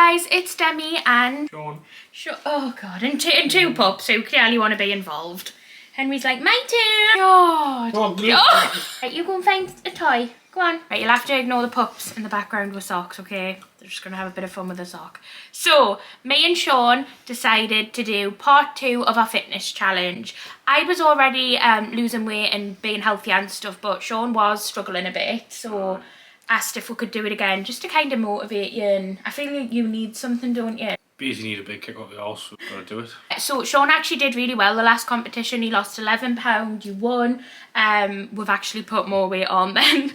guys, it's Demi and Sean. Oh god, and two pups who clearly want to be involved. Henry's like, my turn. God. Oh. Right, you go and find a toy. Go on. Right, you'll have to ignore the pups in the background with socks, okay? They're just gonna have a bit of fun with the sock. So, me and Sean decided to do part 2 of our fitness challenge. I was already losing weight and being healthy and stuff, but Sean was struggling a bit, so asked if we could do it again, just to kind of motivate you, and I feel like you need something, don't you? Basically need a big kick up the arse, so gotta do it. So Sean actually did really well the last competition. He lost £11, you won. We've actually put more weight on than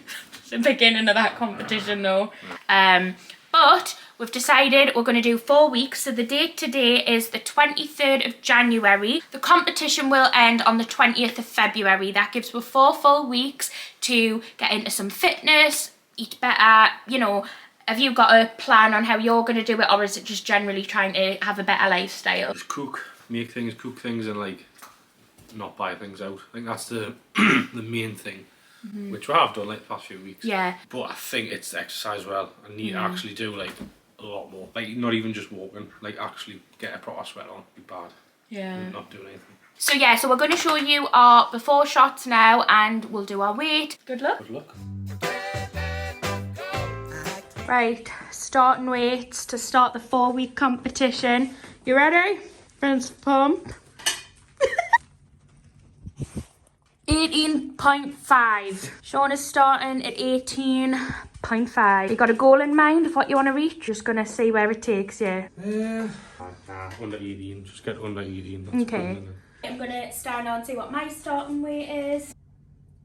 the beginning of that competition though. But we've decided we're going to do 4 weeks. So the date today is the 23rd of January. The competition will end on the 20th of February. That gives us 4 full weeks to get into some fitness, eat better, you know. Have you got a plan on how you're going to do it, or is it just generally trying to have a better lifestyle? Just cook things and like not buy things out. I think that's the the main thing, which I have done like the past few weeks. Yeah. But I think it's the exercise well. I need to actually do like a lot more. Like not even just walking, like actually get a proper sweat on. Be bad. Yeah. And not doing anything. So yeah, so we're going to show you our before shots now, and we'll do our weight. Good luck. Good luck. Right, starting weights to start the 4-week competition. You ready? Friends, pump. 18.5. Sean is starting at 18.5. You got a goal in mind of what you want to reach? Just gonna see where it takes you. Under 18. Just get under 18. That's okay. Good, I'm gonna stand on and see what my starting weight is.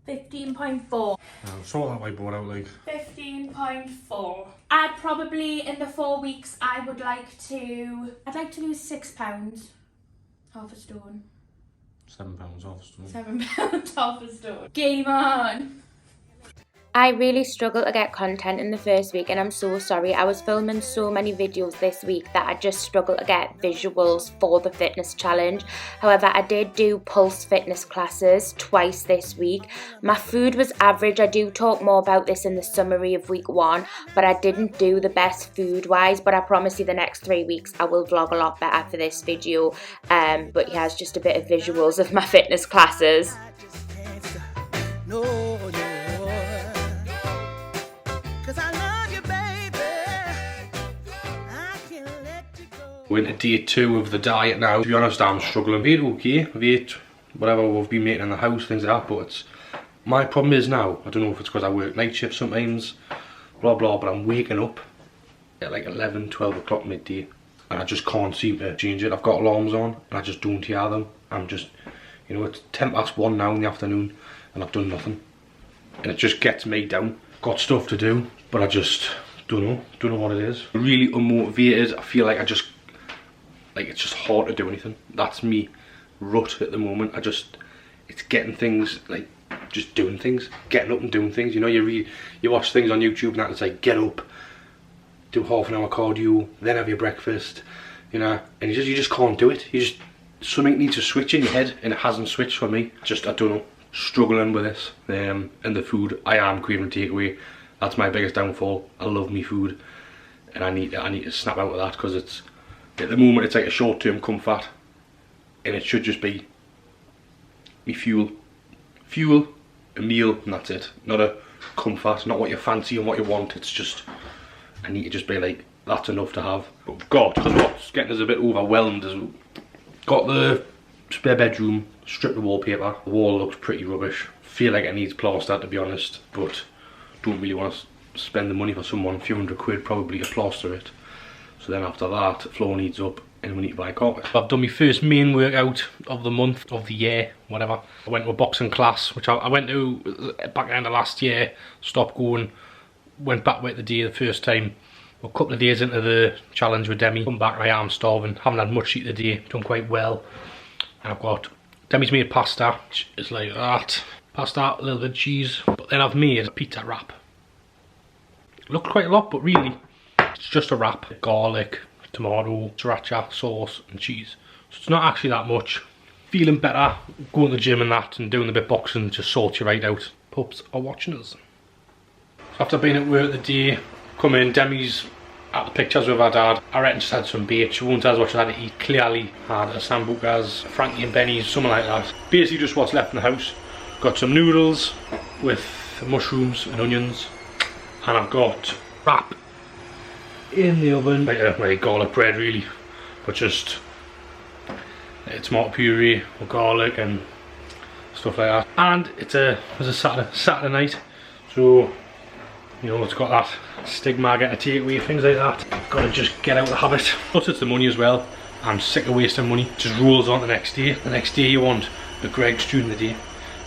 15.4. I saw that whiteboard out like. 15.4. I'd probably, in the 4 weeks, I'd like to lose £6. Half a stone. £7 half a stone. £7 half a stone. Game on! I really struggled to get content in the first week, and I'm so sorry. I was filming so many videos this week that I just struggled to get visuals for the fitness challenge. However, I did do pulse fitness classes twice this week. My food was average. I do talk more about this in the summary of week 1, but I didn't do the best food wise. But I promise you the next 3 weeks I will vlog a lot better for this video. But yeah, it's just a bit of visuals of my fitness classes. We're into day 2 of the diet now. To be honest, I'm struggling. I've ate okay. I've ate whatever we've been making in the house, things like that, but it's... My problem is now, I don't know if it's because I work night shifts sometimes, blah blah, but I'm waking up at like 11, 12 o'clock midday, and I just can't seem to change it. I've got alarms on, and I just don't hear them. I'm just, you know, it's 1:10 now in the afternoon, and I've done nothing. And it just gets me down. Got stuff to do, but I just don't know what it is. Really unmotivated. I feel like it's just hard to do anything. That's me rut at the moment. It's getting things, like just doing things, getting up and doing things. You know, you watch things on YouTube and that, it's like, get up, do half an hour cardio, then have your breakfast, you know, and you just can't do it. Something needs to switch in your head, and it hasn't switched for me. I don't know, struggling with this. And the food, I am craving takeaway. That's my biggest downfall. I love me food, and I need to snap out of that, because it's, at the moment it's like a short-term comfort, and it should just be me fuel, a meal, and that's it. Not a comfort, not what you fancy and what you want. It's just, I need to just be like, that's enough to have. But God, what's getting us a bit overwhelmed is, got the spare bedroom, stripped the wallpaper. The wall looks pretty rubbish. Feel like it needs plaster, to be honest, but don't really want to spend the money for someone, a few £100 probably to plaster it. So then after that, the floor needs up, and we need to buy carpet. I've done my first main workout of the month, of the year, whatever. I went to a boxing class, which I went to back end of last year, stopped going, went back with the day the first time. A couple of days into the challenge with Demi, come back, I am starving, haven't had much to eat the day, done quite well. And I've got, Demi's made pasta, which is like that. Pasta, a little bit of cheese, but then I've made a pizza wrap. Looked quite a lot, but really, it's just a wrap. Garlic, tomato, sriracha, sauce and cheese. So it's not actually that much. Feeling better, going to the gym and that, and doing a bit of boxing just sorts you right out. Pups are watching us. So after being at work the day, come in, Demi's at the pictures with our dad. I reckon just had some bait. She won't as what she had to eat. Clearly had a sambucas, Frankie and Benny's, something like that. Basically just what's left in the house. Got some noodles with mushrooms and onions, and I've got wrap in the oven, like garlic bread really, but just tomato puree or garlic and stuff like that. And it's a Saturday night, so you know it's got that stigma I get to take away, things like that. Got to just get out of the habit. Plus it's the money as well. I'm sick of wasting money. It just rolls on the next day. The next day you want the Greggs during the day.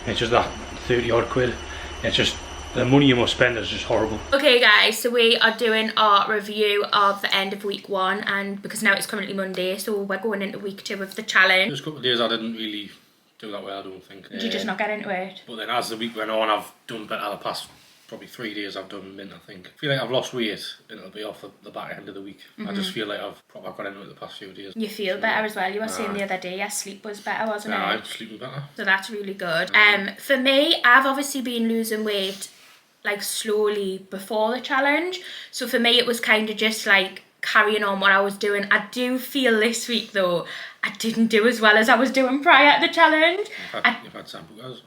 It's just that 30 odd quid. It's just the money you must spend is just horrible. Okay guys, so we are doing our review of the end of week 1, and because now it's currently Monday, so we're going into week 2 of the challenge. There's a couple of days I didn't really do that well, I don't think. Did you just not get into it? But then as the week went on, I've done better. The past probably 3 days I've done mint, I think. I feel like I've lost weight and it'll be off the back end of the week. I just feel like I've probably got into it the past few days. You feel better as well. You were saying the other day your sleep was better, wasn't it? I'm sleeping better. So that's really good. For me, I've obviously been losing weight like slowly before the challenge. So for me it was kind of just like carrying on what I was doing. I do feel this week though, I didn't do as well as I was doing prior to the challenge. You've had sambucas.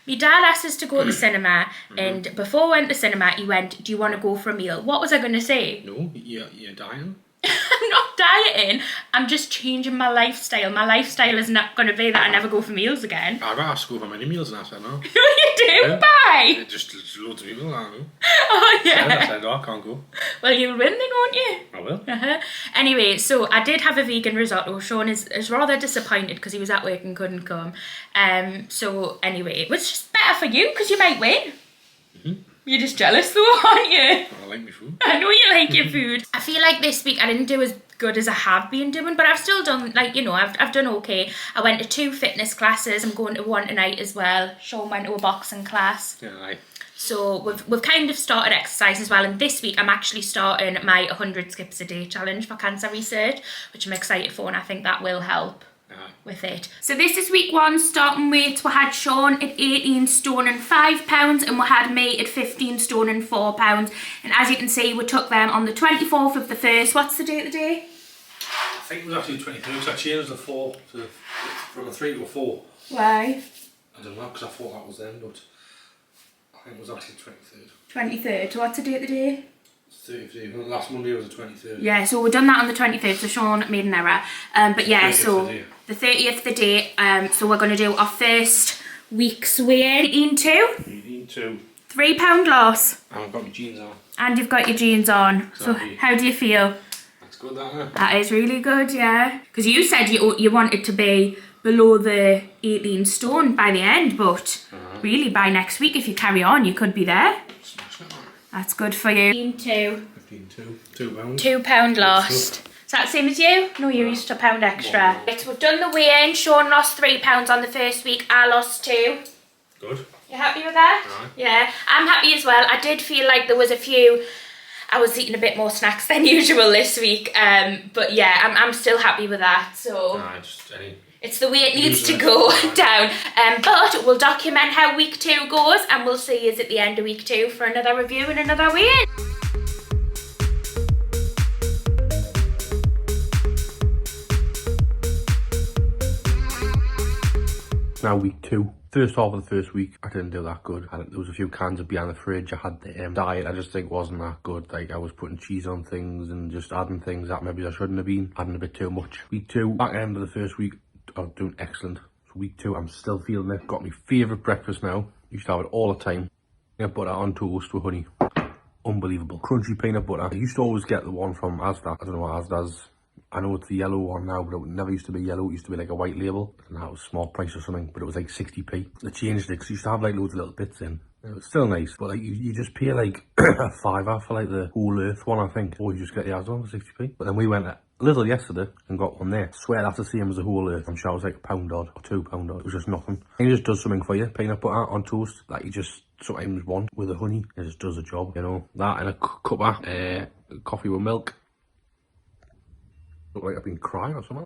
My dad asked us to go to the cinema, and before we went to the cinema, he went, do you want to go for a meal? What was I going to say? No, you're dying. I'm not dieting, I'm just changing my lifestyle. My lifestyle is not going to be that I never go for meals again. I've asked to go for many meals and I said no. You do? Yeah. Bye! Just loads of people, I don't know. Oh yeah. I said, I can't go. Well, you'll win then, won't you? I will. Anyway, so I did have a vegan risotto. Sean is rather disappointed because he was at work and couldn't come. So anyway, it was just better for you because you might win. You're just jealous though, aren't you? I like my food. I know you like your food. I feel like this week I didn't do as good as I have been doing, but I've still done, like, you know, I've done okay. I went to 2 fitness classes. I'm going to one tonight as well. Sean went to a boxing class. Yeah, aye. So we've kind of started exercise as well, and this week I'm actually starting my 100 skips a day challenge for cancer research, which I'm excited for, and I think that will help with it. So this is week 1 starting weights. We had Sean at 18 stone and 5 pounds, and we had me at 15 stone and 4 pounds. And as you can see, we took them on the 24th of the 1st. What's the date of the day? I think it was actually 23, because I changed the 4 from a 3 to a 4. Why? I don't know, because I thought that was then, but I think it was actually 23rd. 23rd. So what's the date of the day? 33rd. Last Monday was the 23rd. Yeah, so we've done that on the 23rd, so Sean made an error. But yeah, so the 30th the date. So we're going to do our first week's weigh-in. 18.2. 18.2. £3 loss. And I've got my jeans on. And you've got your jeans on. Exactly. So how do you feel? That's good, that, isn't it? That is really good, yeah. Because you said you wanted to be below the 18 stone by the end, but really by next week, if you carry on, you could be there. Smash it, man. That's good for you. 15.2. 15.2. £2 lost. Is that the same as you? No, you used a £1 extra. Right, so we've done the weigh-in. Sean lost £3 on the first week. I lost 2. Good. You happy with that? Right. Yeah, I'm happy as well. I did feel like there was a few, I was eating a bit more snacks than usual this week. But yeah, I'm still happy with that. So Just any... It's the way it needs to go down. But we'll document how week 2 goes, and we'll see you at the end of week 2 for another review and another weigh-in. Now week 2. First half of the first week, I didn't do that good. There was a few cans of beer in the fridge. I had the diet, I just think wasn't that good. Like, I was putting cheese on things and just adding things that maybe I shouldn't have been. Adding a bit too much. Week 2, back end of the first week, I was doing excellent. So week 2, I'm still feeling it. Got my favourite breakfast now. Used to have it all the time. Peanut butter on toast with honey. Unbelievable. Crunchy peanut butter. I used to always get the one from Asda. I don't know what Asda's. I know it's the yellow one now, but it never used to be yellow. It used to be like a white label. And that was a small price or something, but it was like 60p. They changed it because it used to have like loads of little bits in. It was still nice, but like you just pay like a £5 for like the Whole Earth one, I think. Or you just get the Asda one for 60p. But then we went a little yesterday and got one there. I swear that's the same as the Whole Earth. I'm sure it was like £1 odd or £2 odd. It was just nothing. And it just does something for you. Peanut butter on toast that you just sometimes want with the honey. It just does a job, you know. That and a cup of coffee with milk. Look like I've been crying or something.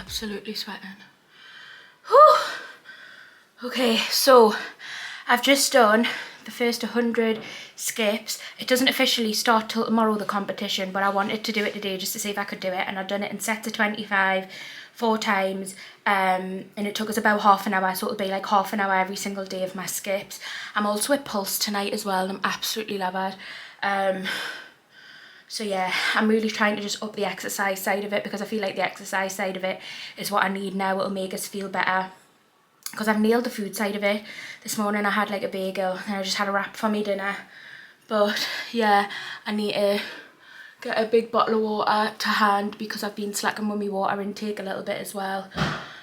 absolutely sweating. Whew. Okay, so I've just done the first 100 skips. It doesn't officially start till tomorrow, the competition, but I wanted to do it today just to see if I could do it, and I've done it in sets of 25, 4 times, and it took us about half an hour, so it'll be like half an hour every single day of my skips. I'm also at Pulse tonight as well, and I'm absolutely love it. So yeah, I'm really trying to just up the exercise side of it, because I feel like the exercise side of it is what I need now. It'll make us feel better, because I've nailed the food side of it. This morning I had like a bagel and I just had a wrap for me dinner. But yeah, I need to get a big bottle of water to hand, because I've been slacking with my water intake a little bit as well.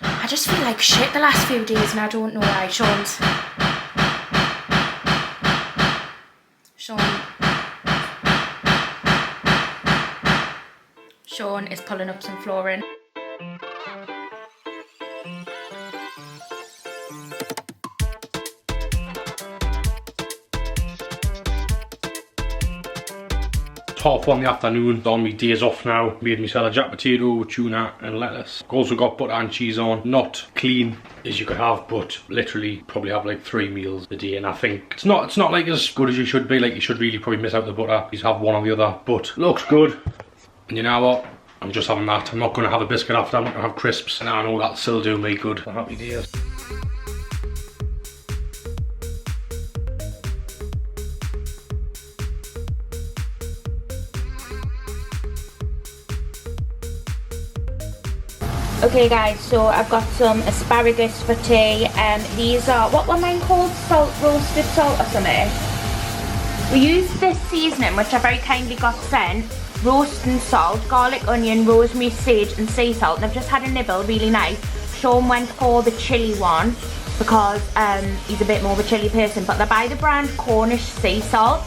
I just feel like shit the last few days, and I don't know why. Sean is pulling up some flooring. It's 1:30 in the afternoon, on me days off now. Made myself a jack potato, tuna and lettuce. Also got butter and cheese on. Not clean as you could have, but literally probably have like 3 meals a day, and I think it's not like as good as you should be. Like, you should really probably miss out the butter. You have one or the other, but looks good. And you know what? I'm just having that. I'm not going to have a biscuit after. I'm not going to have crisps, and I know that'll still do me good. So happy days. Okay guys, so I've got some asparagus for tea. These are, what were mine called? Roasted salt or something? We used this seasoning, which I very kindly got sent. Roasting salt, garlic, onion, rosemary, sage and sea salt. And I've just had a nibble, really nice. Sean went for the chilli one because he's a bit more of a chilli person. But they're by the brand Cornish Sea Salt.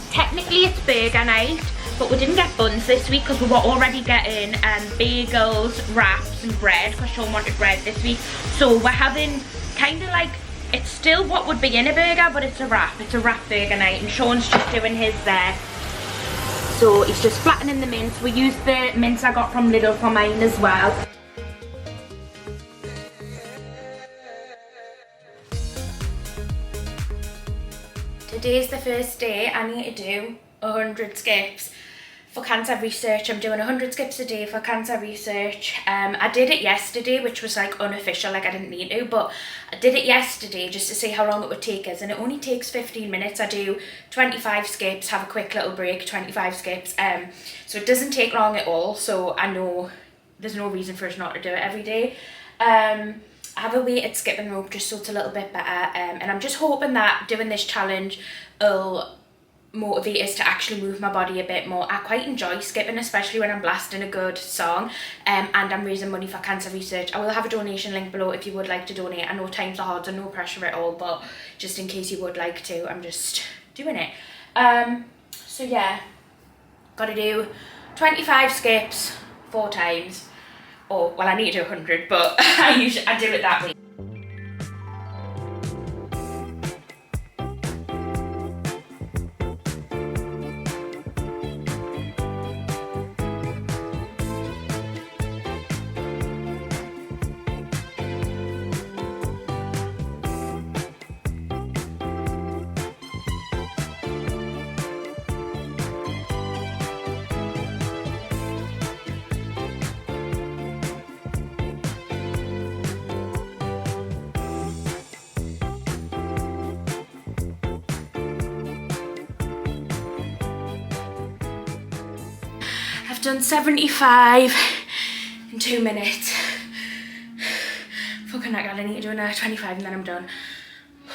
Technically it's burger night, but we didn't get buns this week because we were already getting bagels, wraps and bread, because Sean wanted bread this week. So we're having kind of like, it's still what would be in a burger, but it's a wrap. It's a wrap burger night, and Sean's just doing his there. So he's just flattening the mince. We used the mince I got from Lidl for mine as well. Today's the first day I need to do 100 skips for cancer research. I'm doing 100 skips a day for cancer research. I did it yesterday, which was like unofficial, like I didn't need to, but I did it yesterday just to see how long it would take us, and it only takes 15 minutes. I do 25 skips, have a quick little break, 25 skips, so it doesn't take long at all. So I know there's no reason for us not to do it every day. I have a weighted skipping rope just so it's a little bit better, and I'm just hoping that doing this challenge will motivate us to actually move my body a bit more. I quite enjoy skipping, especially when I'm blasting a good song, and I'm raising money for cancer research. I will have a donation link below if you would like to donate. I know times are hard, so no pressure at all, but just in case you would like to, I'm just doing it. So yeah, gotta do 25 skips 4 times. Oh, well, I need to do 100, but I do it that way. I've done 75 in 2 minutes. Fucking heck, I need to do another 25 and then I'm done.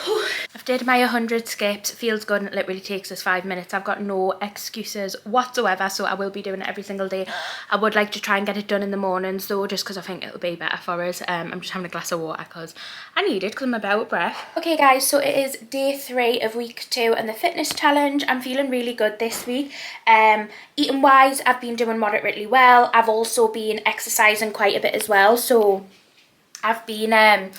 Whew. I've did my 100 skips. It feels good, and it literally takes us 5 minutes. I've got no excuses whatsoever, so I will be doing it every single day. I would like to try and get it done in the mornings though, just because I think it'll be better for us. I'm just having a glass of water because I need it because I'm about breath. Okay guys, so it is day 3 of week 2 and the fitness challenge. I'm feeling really good this week. Eating wise, I've been doing moderately well. I've also been exercising quite a bit as well, so I've been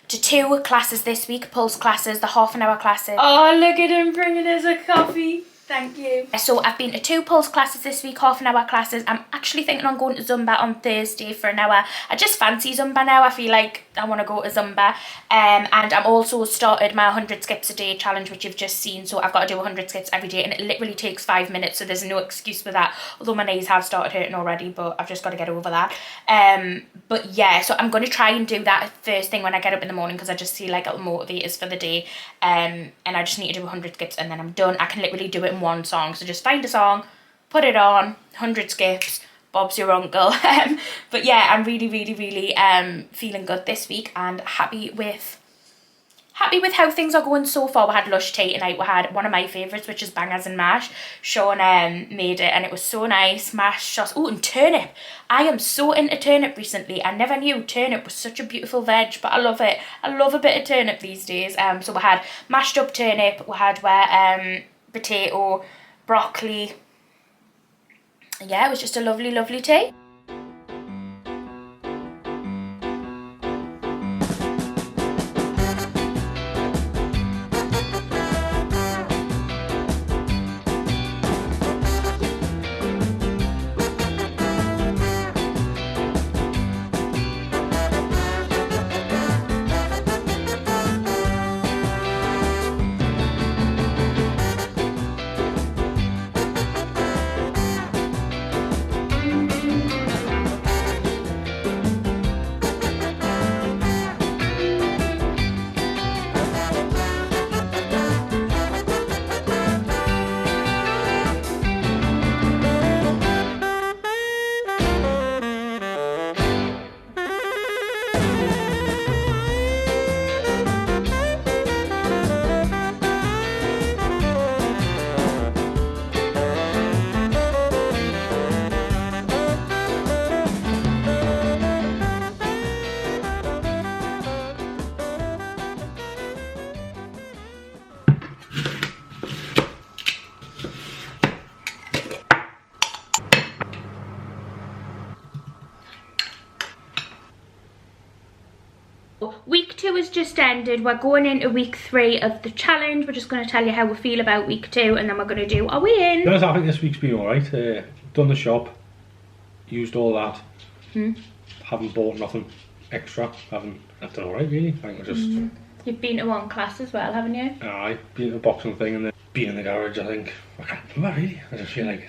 to 2 classes this week, pulse classes, the half-an-hour classes. Oh, look at him bringing us a coffee. Thank you. So I've been to 2 pulse classes this week, half-an-hour classes. I'm actually thinking on going to Zumba on Thursday for an hour. I just fancy Zumba now. I feel like I want to go to Zumba. And I'm also started my 100 skips a day challenge, which you've just seen. So I've got to do 100 skips every day, and it literally takes 5 minutes. So there's no excuse for that. Although my knees have started hurting already, but I've just got to get over that. But yeah, so I'm going to try and do that first thing when I get up in the morning, because I just feel like it'll motivate us for the day. And I just need to do 100 skips and then I'm done. I can literally do it in one song. So just find a song, put it on, 100 skips, Bob's your uncle. But yeah, I'm really feeling good this week and happy with how things are going so far. We had lush tea tonight. We had one of my favourites, which is bangers and mash. Sean made it and it was so nice. Mash sauce. Oh, and turnip. I am so into turnip recently. I never knew turnip was such a beautiful veg, but I love it. I love a bit of turnip these days. So we had mashed up turnip. We had potato, broccoli. Yeah, it was just a lovely tea. Week 2 has just ended. We're going into week 3 of the challenge. We're just going to tell you how we feel about week 2 and then we're going to do our weigh-in. I think this week's been alright. Done the shop, used all that. Haven't bought nothing extra. I've done alright really. I think I just... You've been to one class as well, haven't you? Aye, been to the boxing thing and then been in the garage, I think. I can't remember really. I just feel like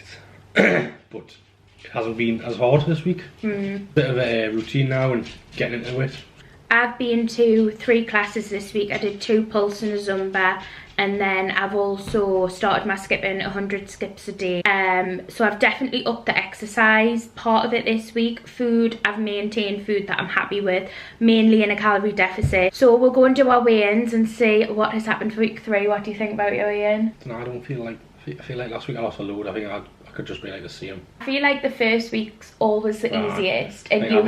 it's... but it hasn't been as hard this week. Bit of a routine now and getting into it. I've been to 3 classes this week. I did 2 pulse and a Zumba, and then I've also started my skipping 100 skips a day. So I've definitely upped the exercise part of it this week. Food, I've maintained food that I'm happy with, mainly in a calorie deficit. So we'll go and do our weigh-ins and see what has happened for week 3. What do you think about your weigh-in? No, I don't feel like... I feel like last week I lost a load. I think I could just be like the same. I feel like the first week's always the easiest, and you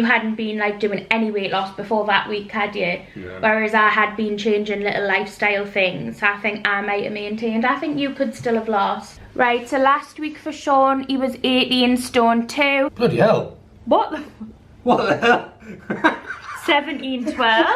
hadn't been like doing any weight loss before that week, had you? Yeah. Whereas I had been changing little lifestyle things. I think I might have maintained. I think you could still have lost. Right, so last week for Sean, he was 18 stone 2. Bloody hell. What the? What the hell? 17, 12.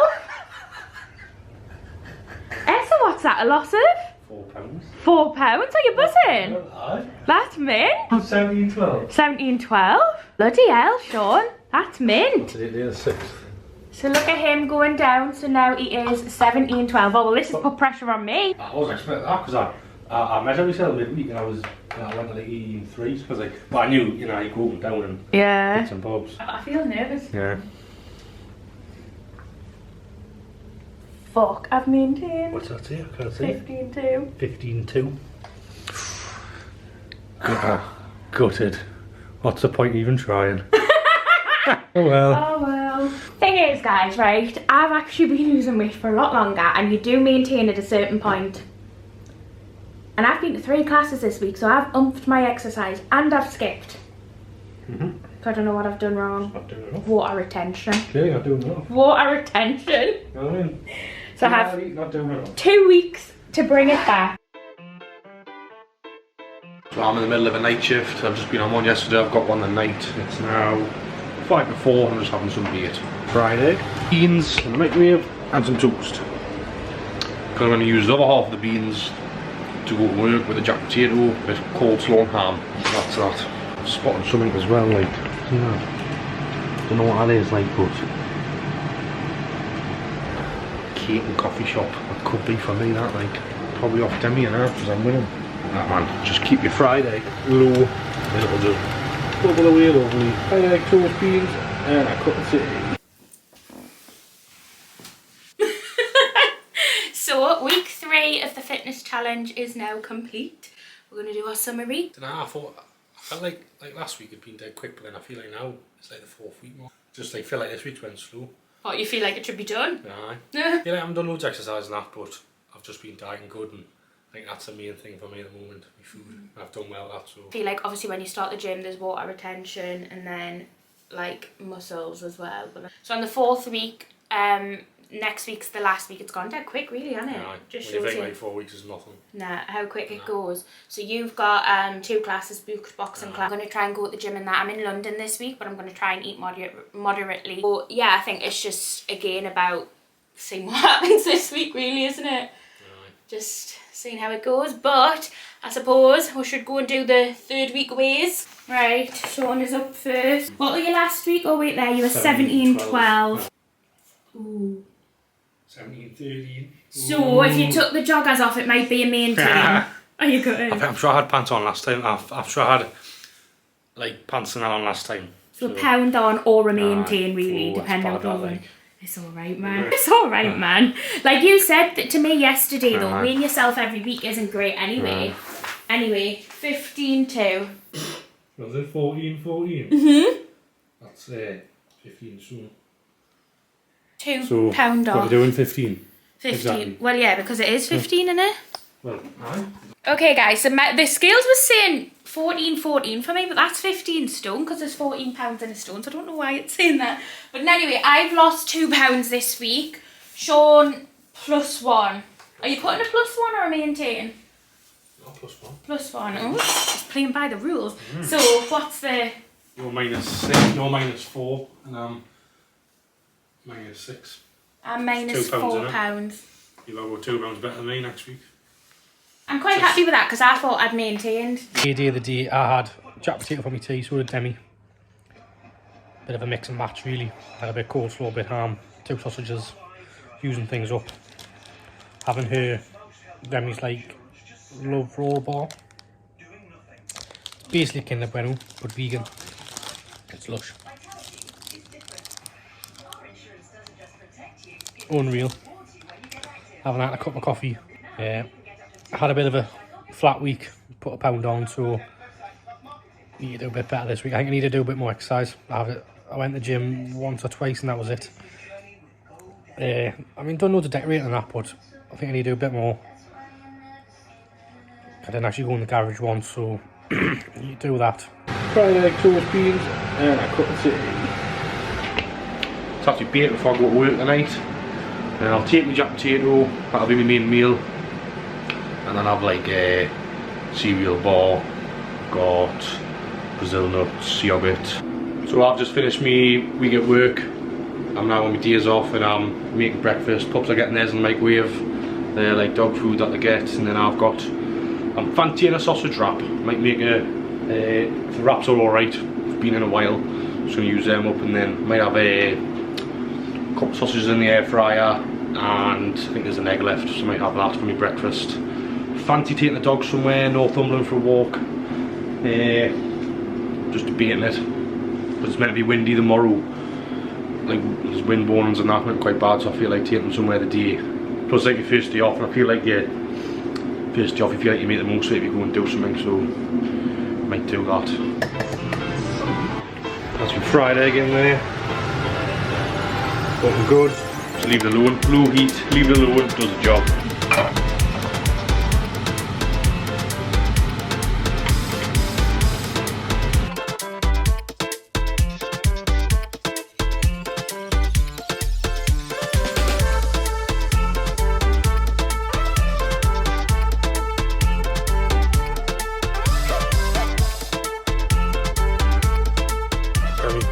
So what's that, a loss of? £4. £4? Are you buzzing? Aye. That's mint. 17, 12. 17, 12? Bloody hell, Sean. That's mint. Today the 6th. So look at him going down. So now he is 17, 12. Oh, well, this has put pressure on me. I wasn't expecting that because I measured myself midweek and I went to like 18.3 because like, but I knew, you know, you go up and down and bits and bobs. I feel nervous. Yeah. Fuck, I've maintained. What's that say? I can't see. 15.2. 15.2. Gutted. What's the point even trying? Oh well. Oh well. Thing is, guys, right, I've actually been losing weight for a lot longer, and you do maintain at a certain point. And I've been to 3 classes this week, so I've umped my exercise and I've skipped. So I don't know what I've done wrong. Not doing enough. Water retention. Clearly not doing enough. Water retention. You know what I mean? So I have not doing enough. 2 weeks to bring it back. So I'm in the middle of a night shift. I've just been on one yesterday. I've got one tonight. It's now 5 to 4. I'm just having some bait. Fried egg, beans in the microwave, and some toast. Because I'm going to use the other half of the beans to go to work with a jack potato, with coleslaw and ham. That's that. Spotted something as well, like, see that? Don't know what that is, like, but cake and coffee shop. That could be for me, that, like, probably off Demi and because I'm winning. That man, just keep your fried egg low, and it'll just bubble away lovely. Fried egg, toast beans, and a cup of tea. So, week 3 of the fitness challenge is now complete. We're going to do our summary. I felt like last week had been dead quick, but then I feel like now it's like the 4th week more. Just like feel like this week's went slow. Oh, you feel like it should be done? Aye. Yeah. I feel like I haven't done loads of exercise and that, but I've just been dieting good, and I think that's the main thing for me at the moment, my food. And I've done well at that, so. I feel like obviously when you start the gym there's water retention and then like muscles as well. So on the 4th week, next week's the last week. It's gone dead quick really, hasn't it? Yeah, Just when you shows think you. like 4 weeks is nothing. Nah, how quick it goes. So you've got 2 classes booked, boxing class. I'm going to try and go to the gym in that. I'm in London this week, but I'm going to try and eat moderately. But yeah, I think it's just again about seeing what happens this week really, isn't it? Just seeing how it goes. But I suppose we should go and do the 3rd week weighs. Right, Sean is up first. What were you last week? Oh wait there, you were 17-12. Ooh. 17-13. So if you took the joggers off, it might be a maintain. Are you good? I'm sure I had pants on last time. I'm sure I had like pants and that on last time. So a pound on or a maintain really, depending on what like. It's alright, man. It's alright, man. Like you said to me yesterday though, weighing yourself every week isn't great anyway. Anyway, 15-2. Was it 14-14? Mm-hmm. That's 15 soon. £2 off. What are you doing, 15? 15. Exactly. Well, yeah, because it is 15, isn't it? Well, aye. Okay, guys, so the scales was saying 14-14 for me, but that's 15 stone because there's 14 pounds in a stone, so I don't know why it's saying that. But anyway, I've lost 2 pounds this week. Sean, +1. Are you putting a +1 or a maintain? No, +1. +1. Oh, just playing by the rules. So, what's the... You're -6, you're -4, and I'm -6. I'm minus £4. You've got £2 better than me next week. I'm quite happy with that because I thought I'd maintained. The day I had jack potato for my tea, so did Demi. Bit of a mix and match really. Had a bit of coleslaw, a bit of ham, 2 sausages, using things up. Having her, Demi's like love roll bar. Basically Kinder Bueno, but vegan. It's lush. Unreal. Having had a cup of coffee. I had a bit of a flat week, put a pound on, so I need to do a bit better this week. I think I need to do a bit more exercise. I went to the gym once or twice and that was it. I mean, done loads of decorating and that, but I think I need to do a bit more. I didn't actually go in the garage once, so I need to do that. Fried egg, toast beans, and a cup of tea. It's actually baked before I go to work tonight. And I'll take my jack potato, that'll be my main meal. And then I've like a cereal bar, got Brazil nuts, yogurt. So I've just finished my week at work. I'm now on my days off and I'm making breakfast. Pups are getting theirs in the microwave. They're like dog food that they get. And then I'm fancying a sausage wrap. Might make if the wraps are alright. It's been in a while. Just gonna use them up and then might have a couple of sausages in the air fryer, and I think there's an egg left, so I might have that for my breakfast. Fancy taking the dog somewhere, Northumberland for a walk. Just debating it. But it's meant to be windy tomorrow. Like, there's wind warnings and that, not quite bad, so I feel like taking them somewhere today. Plus, like your first day off, and I feel like first day off, you feel like you make the most of it if you go and do something, so I might do that. That's some fried egg in there. Looking good. Just leave it alone. Low heat, leave it alone, does the job.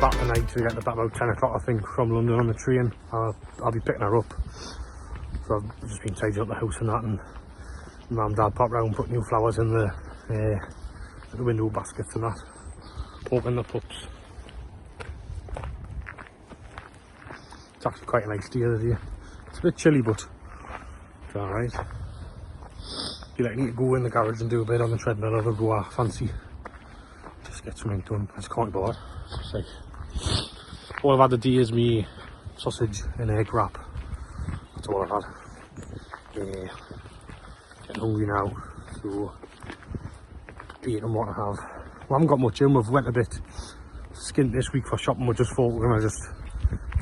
Back tonight, so we get back about 10 o'clock I think from London on the train. I'll be picking her up. So I've just been tidying up the house and that and Mum and Dad pop round, put new flowers in the window baskets and that. Open the pups. It's actually quite a nice day today. It's a bit chilly, but it's alright. Feel like I need to go in the garage and do a bit on the treadmill, or go fancy. Just get something done. I just can't be bothered. It's like, all I've had today is me sausage and egg wrap. That's all I've had. Getting hungry now, so eating what I have. We haven't got much in. We've went a bit skint this week for shopping. We just thought we're gonna just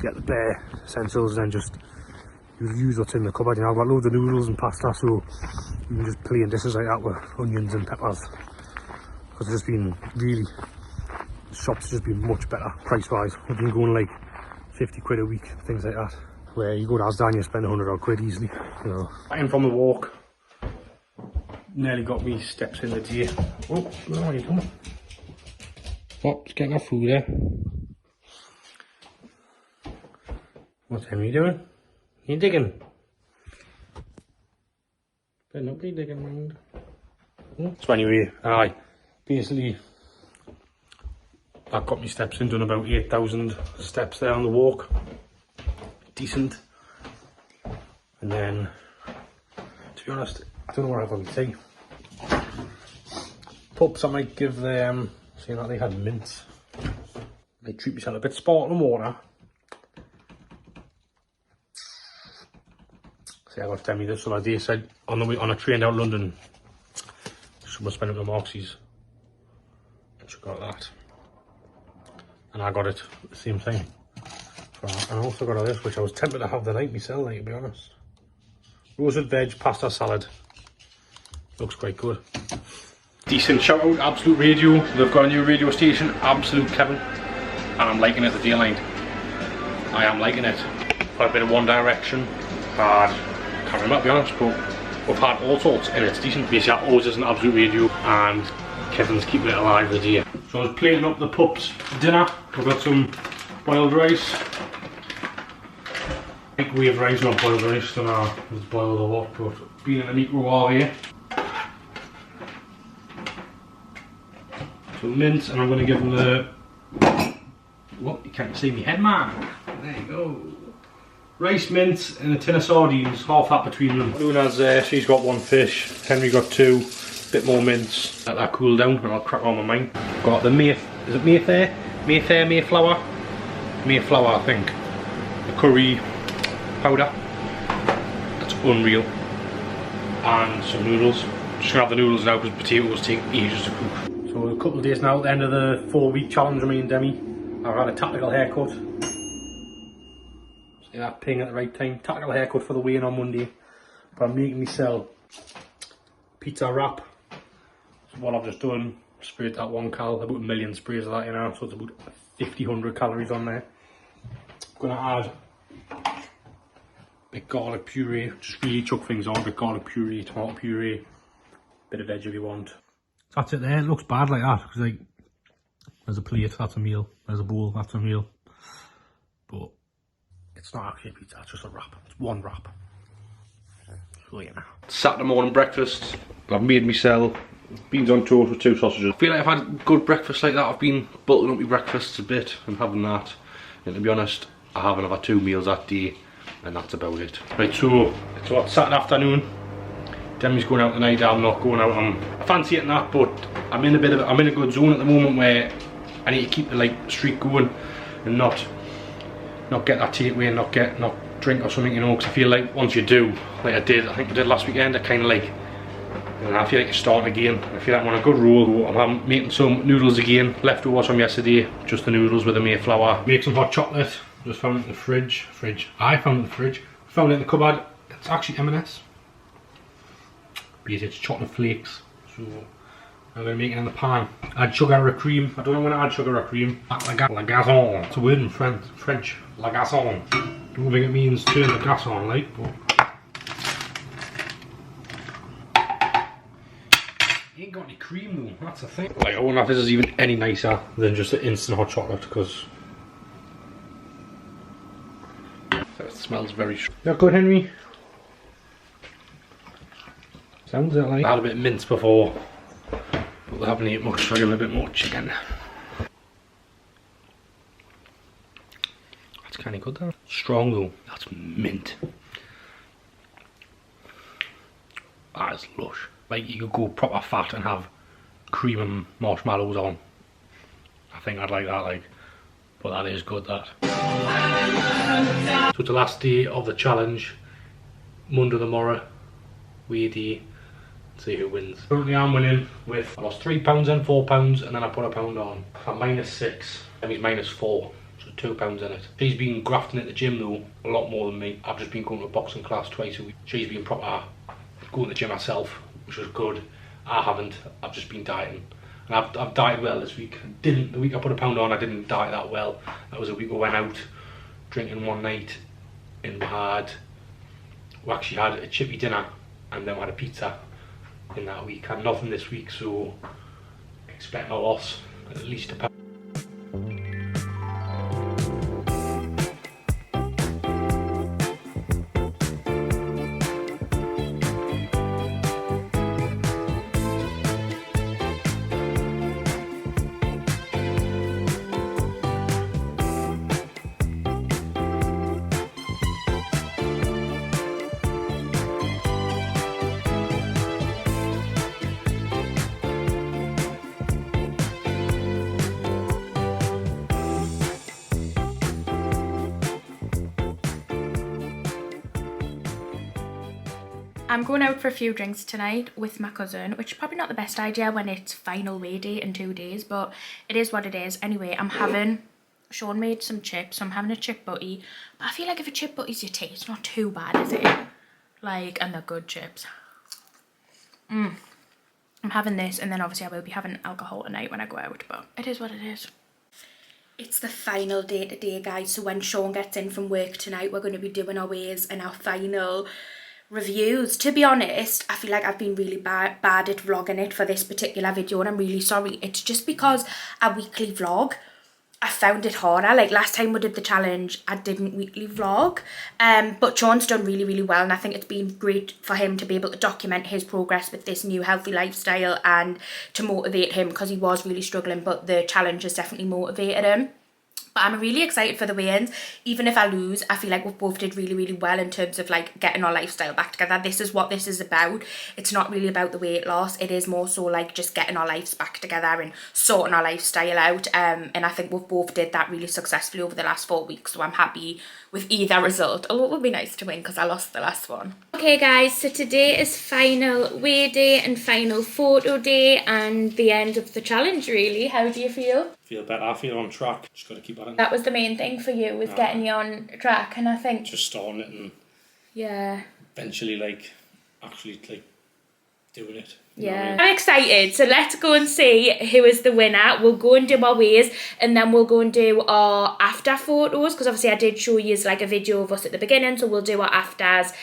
get the bare essentials and then just use what's in the cupboard. You know, I've got loads of noodles and pasta, so you can just plain dishes like that with onions and peppers. Because it's just been really, the shop's just been much better price wise. We've been going like 50 quid a week, things like that. Where you go to Asda and you spend 100 odd quid easily. You know. Back in from the walk. Nearly got me steps in the day. Oh, where are you coming? Oh, just getting our food there. What's Henry doing? You digging? Better not be digging around. So anyway, basically that got me steps in, done about 8,000 steps there on the walk. Decent. And then, to be honest, I don't know what I've got to say. Pups, I might give them, seeing that they had mints, I might treat myself a bit sparkling water. See, I got to tell me this, so like they said on the way on a train out of London, someone spent up the Moxies. And she got that. And I got it, the same thing. And I also got this, which I was tempted to have the night myself, like, to be honest. Roasted veg, pasta salad. Looks quite good. Decent shout out, Absolute Radio. They've got a new radio station, Absolute Kevin. And I'm liking it, the Dayline. I am liking it. Got a bit of One Direction. Can't remember, to be honest, but we've had all sorts and it's decent. Basically, I always listen to Absolute Radio and Kevin's keeping it alive the day. So I was plating up the pups' dinner. We've got some boiled rice. Microwave rice, not boiled rice, don't know if it's boiled or what, but been in the microwave here. So mince, and I'm going to give them the, what, you can't see me head, man. There you go. Rice, mince, and a tin of sardines, half that between them. Luna's there, she's got one fish, Henry got two, bit more mince. Let that cool down and I'll crack on my mind. Got the is it Mayfair? Mayflower? Mayflower, I think. The curry powder. That's unreal. And some noodles. Just gonna have the noodles now because potatoes take ages to cook. So a couple of days now at the end of the 4-week challenge, me and Demi. I've had a tactical haircut. See that ping at the right time. Tactical haircut for the weigh-in on Monday. But I'm making myself pizza wrap. So what I've just done, sprayed that 1 cal, about 1 million sprays of that, you know, so it's about 50-100 calories on there. I'm gonna add a bit garlic puree, just really chuck things on, a bit garlic puree, tomato puree, bit of veg if you want. That's it there, it looks bad like that, because like, there's a plate, that's a meal, there's a bowl, that's a meal. But it's not actually a pizza, it's just a wrap, it's one wrap. So yeah. Saturday morning breakfast, I've made myself beans on toast with 2 sausages. I feel like I've had a good breakfast like that, I've been bulking up my breakfasts a bit and having that. And to be honest, I haven't had 2 meals that day, and that's about it. Right, so it's what, Saturday afternoon. Demi's going out tonight. I'm not going out. I fancy it and that, but I'm in a good zone at the moment where I need to keep the like streak going and not get that takeaway and not drink or something, you know. Because I feel like once you do, like I think I did last weekend, I kind of like, and I feel like it's starting again. I feel like I'm on a good roll. I'm making some noodles again, leftovers from yesterday, just the noodles with the Mayflower. Make some hot chocolate, just found it in the fridge. I found it in the fridge. Found it in the cupboard. It's actually M&S. It's chocolate flakes. So I'm going to make it in the pan. Add sugar or cream. I don't know when I add sugar or cream. La gazon. It's a word in French. La gazon. Don't think it means turn the gas on, like, but ain't got any cream though, that's the thing. Like, I wonder if this is even any nicer than just the instant hot chocolate, because it smells very strong. Not good, Henry? Sounds like I had a bit of mince before, but we haven't eaten much, so I give it a bit more chicken. That's kind of good though. Strong though. That's mint. That is lush. Like you could go proper fat and have cream and marshmallows on. I think I'd like that, like. But that is good, that. So it's the last day of the challenge. Monday tomorrow. Weigh day. See who wins. Currently I'm winning with, I lost £3 and £4 and then I put £1 on. I'm -6, Emmy's -4, so £2 in it. She's been grafting at the gym though, a lot more than me. I've just been going to a boxing class twice a week. She's been proper going to the gym herself, which was good. I haven't, I've just been dieting. And I've dieted well this week. The week I put £1 on, I didn't diet that well. That was a week we went out drinking one night and we actually had a chippy dinner and then we had a pizza in that week. I had nothing this week, so expect a loss, at least £1. I'm going out for a few drinks tonight with my cousin, which is probably not the best idea when it's final weigh day in 2 days, but it is what it is. Anyway, Sean made some chips, so I'm having a chip butty. But I feel like if a chip butty's your tea, it's not too bad, is it? Like, and they're good chips. I'm having this, and then obviously I will be having alcohol tonight when I go out, but it is what it is. It's the final day today, guys, so when Sean gets in from work tonight, we're going to be doing our weighs and our final reviews. To be honest, I feel like I've been really bad at vlogging it for this particular video, and I'm really sorry. It's just because a weekly vlog, I found it harder. Like last time we did the challenge, I didn't weekly vlog, but Sean's done really well, and I think it's been great for him to be able to document his progress with this new healthy lifestyle and to motivate him, because he was really struggling, but the challenge has definitely motivated him. But I'm really excited for the weigh-ins. Even if I lose, I feel like we both did really well in terms of like getting our lifestyle back together. This is what this is about. It's not really about the weight loss. It is more so like just getting our lives back together and sorting our lifestyle out. And I think we both did that really successfully over the last 4 weeks. So I'm happy with either result. Although it would be nice to win because I lost the last one. Okay guys, so today is final weigh day and final photo day and the end of the challenge really. How do you feel? Feel better, I feel on track. Just got to keep at it. That was the main thing for you, was getting you on track, and I think just starting it and eventually like actually like doing it. Yeah. I'm excited, so let's go and see who is the winner. We'll go and do our weighs and then we'll go and do our after photos, because obviously I did show you like a video of us at the beginning, so we'll do our afters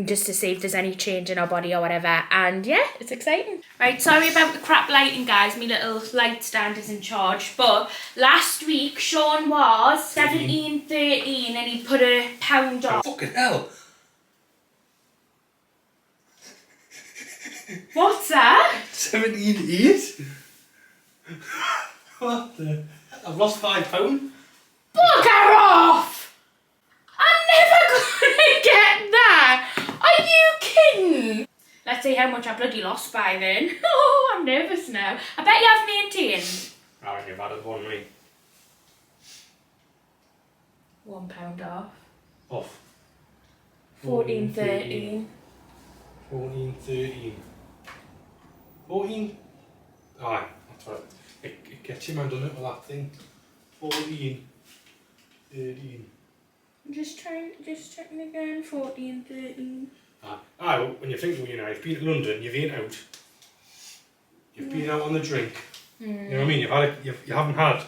just to see if there's any change in our body or whatever. And yeah, it's exciting. Right, sorry about the crap lighting guys, my little light stand is in charge, but last week Sean was 17.13 and he put £1 on. Fucking hell! What's that? 17.8? What the? I've lost £5. Bugger off! I'm never gonna get that! Are you kidding? Let's see how much I bloody lost by then. Oh, I'm nervous now. I bet you have maintained. I reckon you've added one, mate. £1 off. Off. 14.13. 14.13. 14? Aye, that's right. It gets you, man, doesn't it, with that thing? 14. 13. Just checking again. 14.13. Aye, well, when you think, you know, you've been to London, you've eaten out. You've been out on the drink. You know what I mean? You haven't had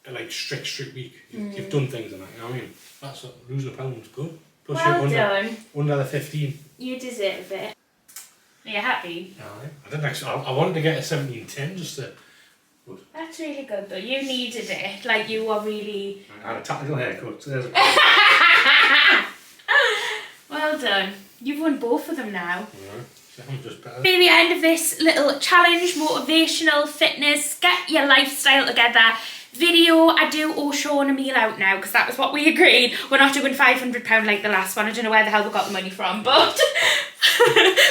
a like strict week. You've done things in that, you know what I mean? That's losing £1 good. Plus Well done. Under the 15. You deserve it. Are you happy? Aye. I didn't actually. I wanted to get a 17.10 just to. Good. That's really good though. You needed it. Like you were really. I had a tactical haircut. So there's a Well done. You've won both of them now. I'm just better. Be the end of this little challenge, motivational fitness, get your lifestyle together video. I do owe Sean a meal out now because that was what we agreed. We're not doing £500 like the last one. I don't know where the hell we got the money from, but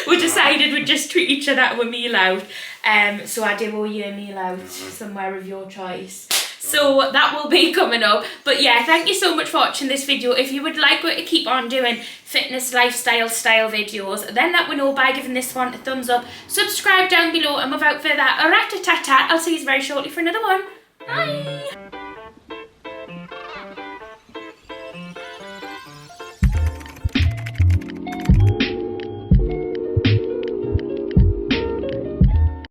we decided we'd just treat each other to a meal out. So I do owe you a meal out somewhere of your choice. So that will be coming up. But yeah, thank you so much for watching this video. If you would like me to keep on doing fitness, lifestyle, style videos, then let me know by giving this one a thumbs up. Subscribe down below, and without further ado, I'll see you very shortly for another one. Bye!